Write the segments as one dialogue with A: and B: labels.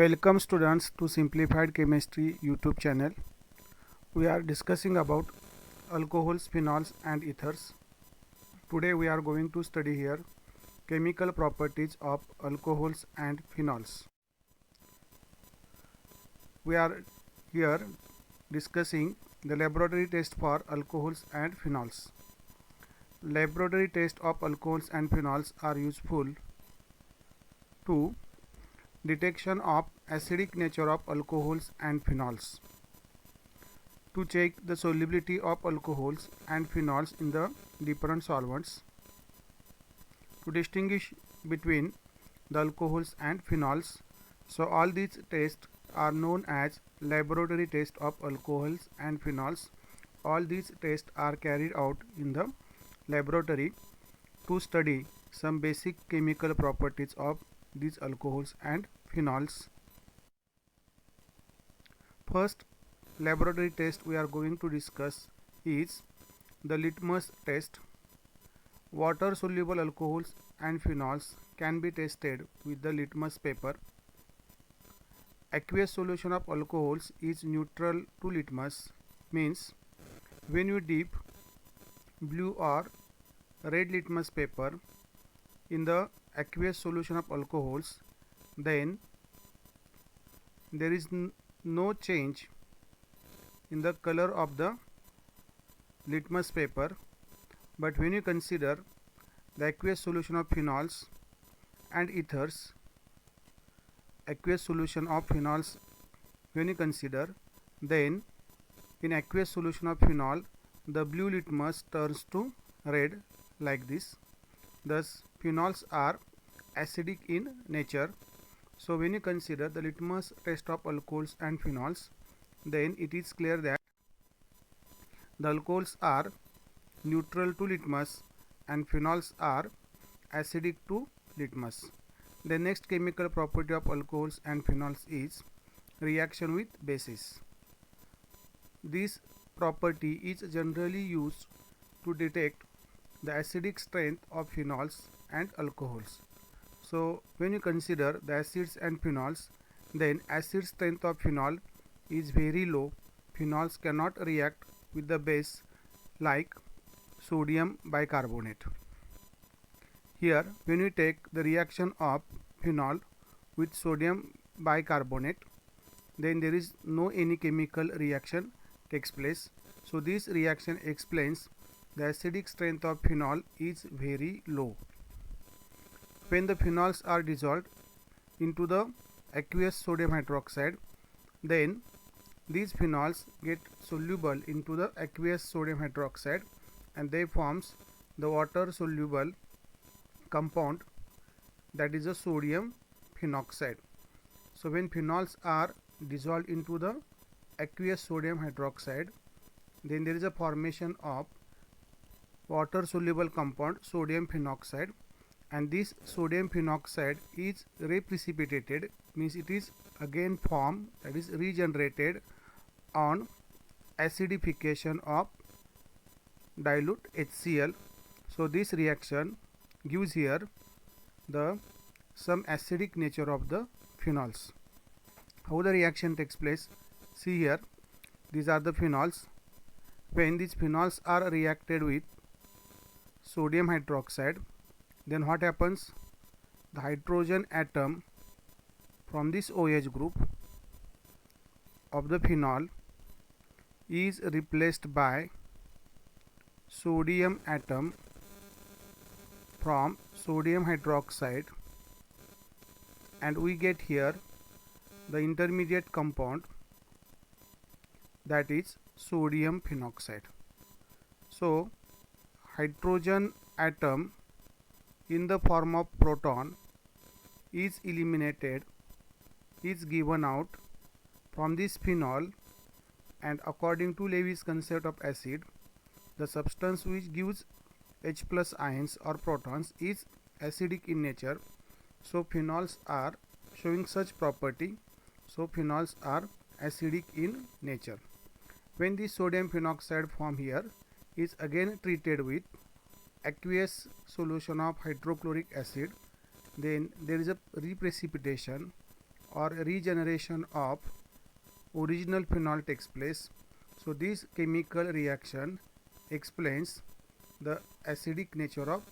A: Welcome students to Simplified Chemistry YouTube channel. We are discussing about alcohols, phenols and ethers. Today we are going to study here chemical properties of alcohols and phenols. We are here discussing the laboratory test for alcohols and phenols. Laboratory tests of alcohols and phenols are useful to detection of acidic nature of alcohols and phenols, to check the solubility of alcohols and phenols in the different solvents, to distinguish between the alcohols and phenols. So all these tests are known as laboratory test of alcohols and phenols. All these tests are carried out in the laboratory to study some basic chemical properties of these alcohols and phenols. First laboratory test we are going to discuss is the litmus test. Water soluble alcohols and phenols can be tested with the litmus paper. Aqueous solution of alcohols is neutral to litmus, means when you dip blue or red litmus paper in the aqueous solution of alcohols, then there is no change in the color of the litmus paper. But when you consider the aqueous solution of phenols and ethers, aqueous solution of phenols when you consider, then in aqueous solution of phenol the blue litmus turns to red like this. Thus phenols are acidic in nature. So when you consider the litmus test of alcohols and phenols, then it is clear that the alcohols are neutral to litmus and phenols are acidic to litmus. The next chemical property of alcohols and phenols is reaction with bases. This property is generally used to detect the acidic strength of phenols and alcohols. So when you consider the acids and phenols, then acid strength of phenol is very low. Phenols cannot react with the base like sodium bicarbonate. Here when we take the reaction of phenol with sodium bicarbonate, then there is no any chemical reaction takes place. So this reaction explains the acidic strength of phenol is very low. When the phenols are dissolved into the aqueous sodium hydroxide, then these phenols get soluble into the aqueous sodium hydroxide and they forms the water soluble compound, that is a sodium phenoxide. So when phenols are dissolved into the aqueous sodium hydroxide, then there is a formation of water soluble compound sodium phenoxide, and this sodium phenoxide is reprecipitated, means it is again formed, that is regenerated on acidification of dilute HCl. So this reaction gives here the some acidic nature of the phenols. How the reaction takes place? See here, these are the phenols. When these phenols are reacted with sodium hydroxide, then what happens? The hydrogen atom from this OH group of the phenol is replaced by sodium atom from sodium hydroxide, and we get here the intermediate compound, that is sodium phenoxide. So hydrogen atom in the form of proton is eliminated, is given out from this phenol, and according to Levy's concept of acid, the substance which gives H plus ions or protons is acidic in nature. So phenols are showing such property. So phenols are acidic in nature. When the sodium phenoxide form here is again treated with aqueous solution of hydrochloric acid, then there is a reprecipitation or regeneration of original phenol takes place. So this chemical reaction explains the acidic nature of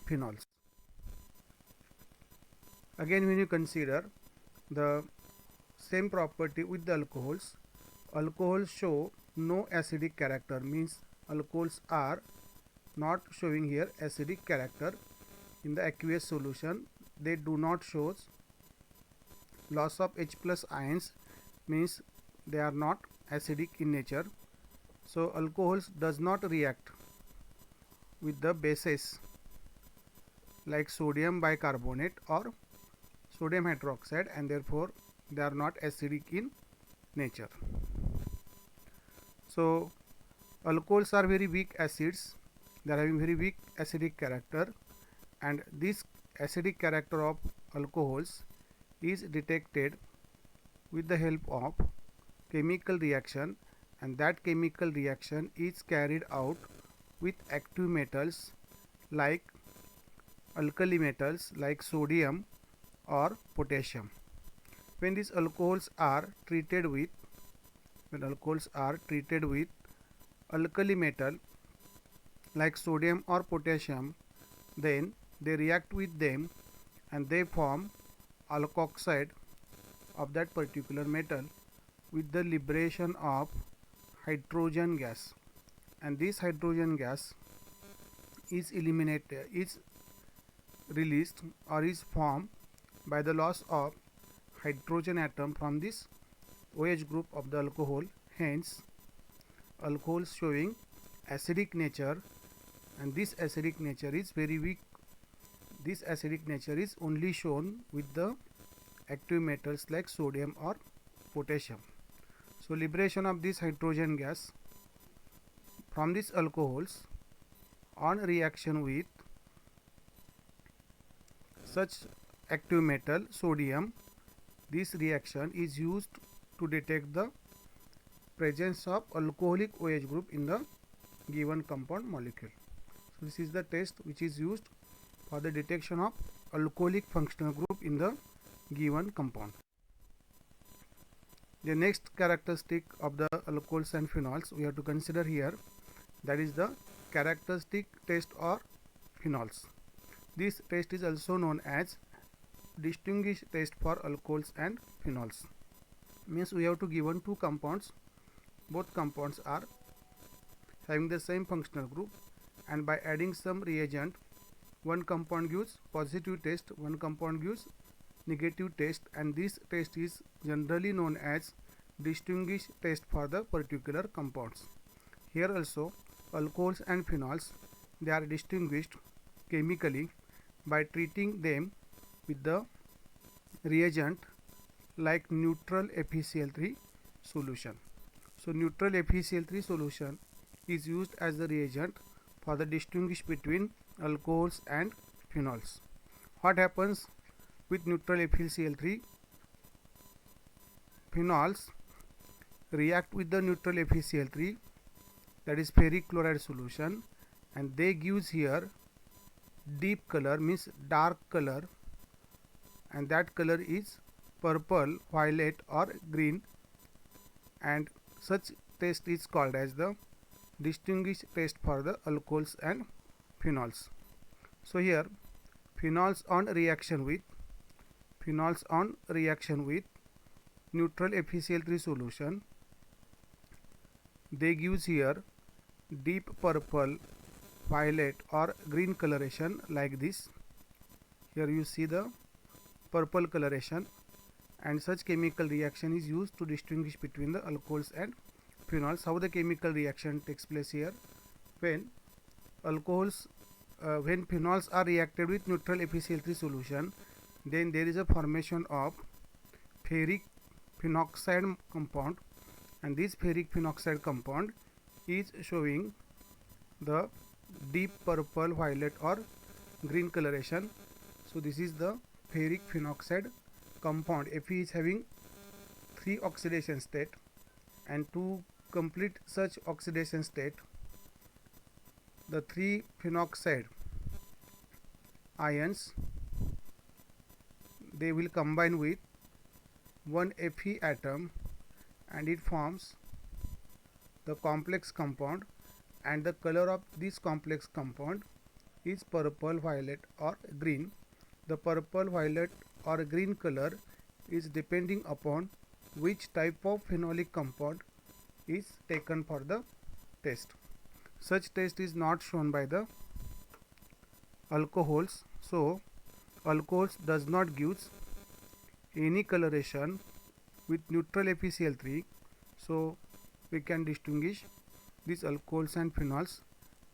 A: phenols. Again, when you consider the same property with the alcohols, alcohols show no acidic character, means alcohols are not showing here acidic character in the aqueous solution. They do not show loss of H plus ions, means they are not acidic in nature. So alcohols does not react with the bases like sodium bicarbonate or sodium hydroxide, and therefore they are not acidic in nature. So alcohols are very weak acids, they are having very weak acidic character, and this acidic character of alcohols is detected with the help of chemical reaction, and that chemical reaction is carried out with active metals like alkali metals like sodium or potassium. When these alcohols are treated with alkali metal like sodium or potassium, then they react with them and they form alkoxide of that particular metal with the liberation of hydrogen gas, and this hydrogen gas is released or is formed by the loss of hydrogen atom from this OH group of the alcohol. Hence alcohols showing acidic nature, and this acidic nature is very weak. This acidic nature is only shown with the active metals like sodium or potassium. So liberation of this hydrogen gas from these alcohols on reaction with such active metal sodium, this reaction is used to detect the presence of alcoholic OH group in the given compound molecule. So this is the test which is used for the detection of alcoholic functional group in the given compound. The next characteristic of the alcohols and phenols we have to consider here, that is the characteristic test or phenols. This test is also known as distinguished test for alcohols and phenols. Means we have to given two compounds, both compounds are having the same functional group, and by adding some reagent, one compound gives positive test, one compound gives negative test, and this test is generally known as distinguished test for the particular compounds. Here also alcohols and phenols, they are distinguished chemically by treating them with the reagent like neutral FeCl3 solution. So neutral FeCl3 solution is used as the reagent for the distinguish between alcohols and phenols. What happens with neutral FeCl3? Phenols react with the neutral FeCl3, that is ferric chloride solution, and they gives here deep color, means dark color, and that color is purple, violet or green, and such test is called as the distinguished test for the alcohols and phenols. So here phenols on reaction with neutral FeCl3 solution, they gives here deep purple, violet or green coloration like this. Here you see the purple coloration, and such chemical reaction is used to distinguish between the alcohols and phenols. How the chemical reaction takes place here? When phenols are reacted with neutral FeCl3 solution, then there is a formation of ferric phenoxide compound, and this ferric phenoxide compound is showing the deep purple, violet or green coloration. So this is the ferric phenoxide compound. Fe is having 3 oxidation state, and to complete such oxidation state, the 3 phenoxide ions, they will combine with one Fe atom and it forms the complex compound, and the color of this complex compound is purple, violet or green. The purple, violet or green color is depending upon which type of phenolic compound is taken for the test. Such test is not shown by the alcohols. So alcohols does not gives any coloration with neutral FeCl3. So we can distinguish these alcohols and phenols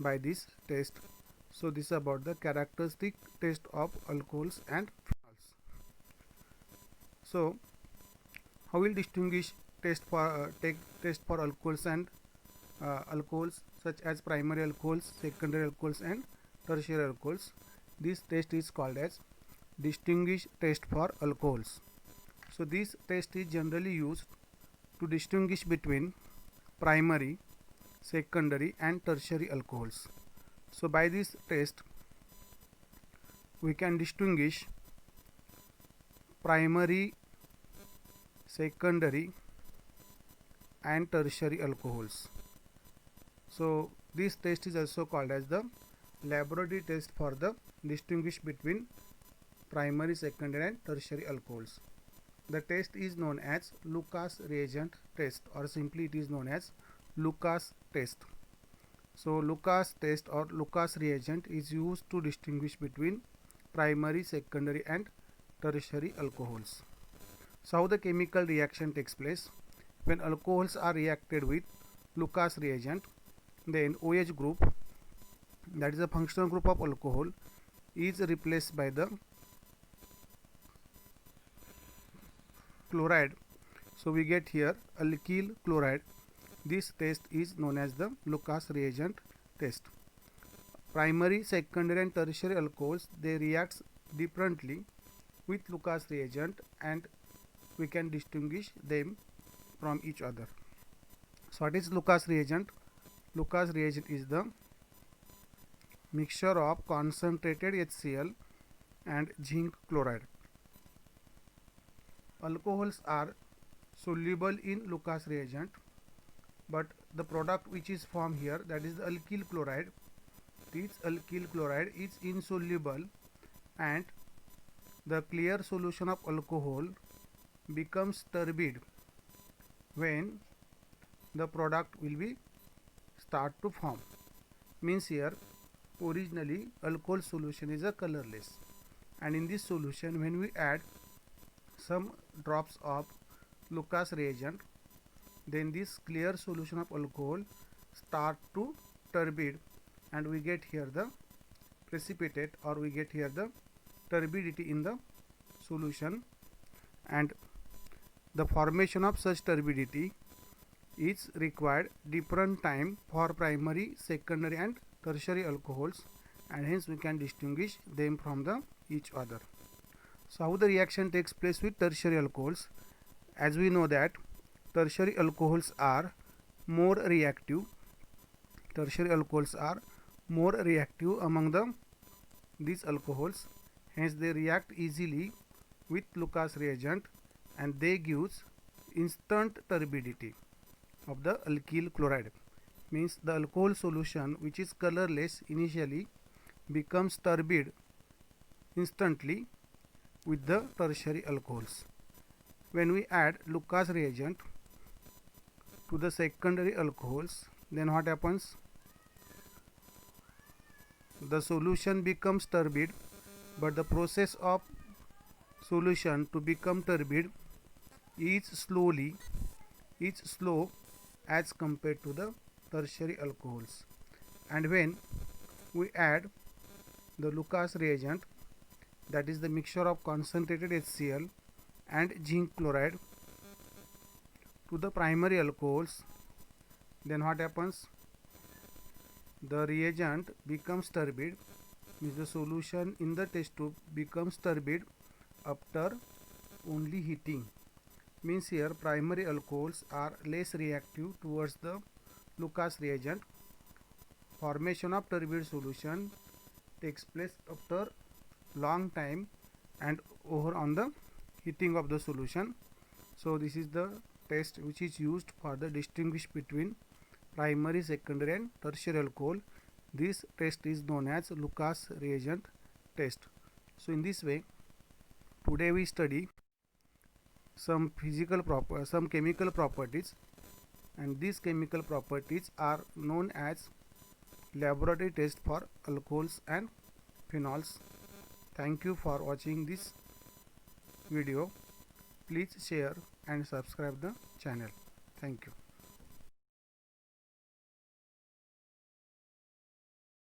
A: by this test. So this is about the characteristic test of alcohols and phenols. So how will distinguish test for test for alcohols and alcohols such as primary alcohols, secondary alcohols and tertiary alcohols? This test is called as distinguish test for alcohols. So this test is generally used to distinguish between primary, secondary and tertiary alcohols. So by this test we can distinguish primary, secondary and tertiary alcohols. So this test is also called as the laboratory test for the distinguish between primary, secondary and tertiary alcohols. The test is known as Lucas reagent test, or simply it is known as Lucas test. So Lucas test or Lucas reagent is used to distinguish between primary, secondary and tertiary alcohols. So how the chemical reaction takes place? When alcohols are reacted with Lucas reagent, then OH group, that is a functional group of alcohol, is replaced by the chloride. So we get here alkyl chloride. This test is known as the Lucas reagent test. Primary, secondary and tertiary alcohols, they react differently with Lucas reagent and we can distinguish them from each other. So what is Lucas reagent? Lucas reagent is the mixture of concentrated HCl and zinc chloride. Alcohols are soluble in Lucas reagent, but the product which is formed here, that is the alkyl chloride, this alkyl chloride is insoluble and the clear solution of alcohol becomes turbid when the product will be start to form. Means here originally alcohol solution is a colorless, and in this solution when we add some drops of Lucas reagent, then this clear solution of alcohol start to turbid and we get here the precipitate, or we get here the turbidity in the solution, and the formation of such turbidity is required different time for primary, secondary and tertiary alcohols, and hence we can distinguish them from the each other. So how the reaction takes place with tertiary alcohols? As we know that tertiary alcohols are more reactive. Tertiary alcohols are more reactive among these alcohols, hence they react easily with Lucas reagent and they gives instant turbidity of the alkyl chloride. Means the alcohol solution which is colorless initially becomes turbid instantly with the tertiary alcohols. When we add Lucas reagent to the secondary alcohols, then what happens? The solution becomes turbid, but the process of solution to become turbid is slow as compared to the tertiary alcohols. And when we add the Lucas reagent, that is the mixture of concentrated HCl and zinc chloride, to the primary alcohols, then what happens? The reagent becomes turbid, means the solution in the test tube becomes turbid after only heating. Means here primary alcohols are less reactive towards the Lucas reagent. Formation of turbid solution takes place after long time and over on the heating of the solution, So this is the test which is used for the distinguish between primary, secondary and tertiary alcohol. This test is known as Lucas reagent test. So in this way, today we study some chemical properties, and these chemical properties are known as laboratory test for alcohols and phenols. Thank you for watching this video. Please share and subscribe the channel. Thank you.